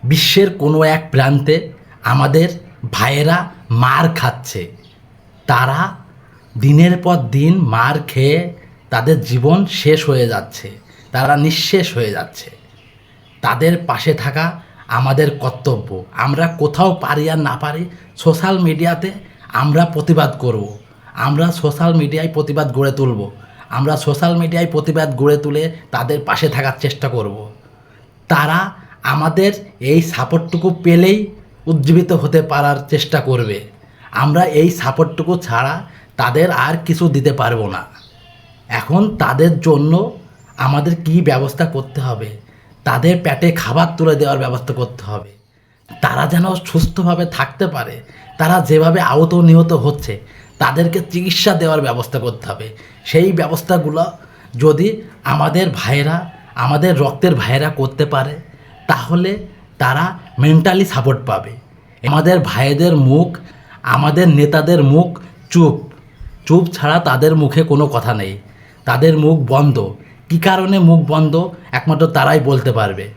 বিশ্বের কোনো এক প্রান্তে আমাদের ভাইয়েরা মার খাচ্ছে। তারা দিনের পর দিন মার খেয়ে তাদের জীবন শেষ হয়ে যাচ্ছে, তারা নিঃশেষ হয়ে যাচ্ছে। তাদের পাশে থাকা আমাদের কর্তব্য। আমরা কোথাও পারি আর না পারি, সোশ্যাল মিডিয়াতে আমরা প্রতিবাদ করব। আমরা সোশ্যাল মিডিয়ায় প্রতিবাদ গড়ে তুলব। আমরা সোশ্যাল মিডিয়ায় প্রতিবাদ গড়ে তুলে তাদের পাশে থাকার চেষ্টা করব। তারা আমাদের এই সাপোর্টটুকু পেলেই উজ্জীবিত হতে পারার চেষ্টা করবে। আমরা এই সাপোর্টটুকু ছাড়া তাদের আর কিছু দিতে পারবো না। এখন তাদের জন্য আমাদের কি ব্যবস্থা করতে হবে? তাদের পেটে খাবার তুলে দেওয়ার ব্যবস্থা করতে হবে। তারা যেন সুস্থভাবে থাকতে পারে। তারা যেভাবে আহত নিহত হচ্ছে তাদেরকে চিকিৎসা দেওয়ার ব্যবস্থা করতে হবে। সেই ব্যবস্থাগুলো যদি আমাদের ভাইয়েরা, আমাদের রক্তের ভাইয়েরা করতে পারে, তাহলে তারা মেন্টালি সাপোর্ট পাবে। আমাদের ভাইদের মুখ, আমাদের নেতাদের মুখ চুপ চুপ ছাড়া তাদের মুখে কোনো কথা নেই। তাদের মুখ বন্ধ। কী কারণে মুখ বন্ধ একমাত্র তারাই বলতে পারবে।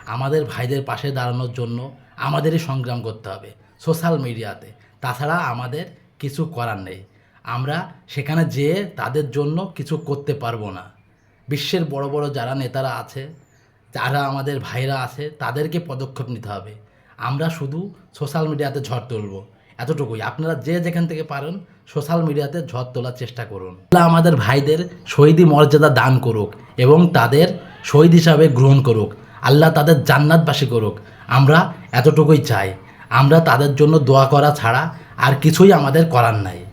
আমাদের ভাইদের পাশে দাঁড়ানোর জন্য আমাদেরই সংগ্রাম করতে হবে সোশ্যাল মিডিয়াতে। তাছাড়া আমাদের কিছু করার নেই। আমরা সেখানে যেয়ে তাদের জন্য কিছু করতে পারবো না। বিশ্বের বড় বড় যারা নেতারা আছে, যারা আমাদের ভাইরা আছে, তাদেরকে পদক্ষেপ নিতে হবে। আমরা শুধু সোশ্যাল মিডিয়াতে ঝড় তুলব, এতটুকুই। আপনারা যে যেখান থেকে পারেন সোশ্যাল মিডিয়াতে ঝড় তোলার চেষ্টা করুন। আল্লাহ আমাদের ভাইদের শহীদি মর্যাদা দান করুক এবং তাদের শহীদ হিসাবে গ্রহণ করুক। আল্লাহ তাদের জান্নাতবাসী করুক। আমরা এতটুকুই চাই। আমরা তাদের জন্য দোয়া করা ছাড়া আর কিছুই আমাদের করার নাই।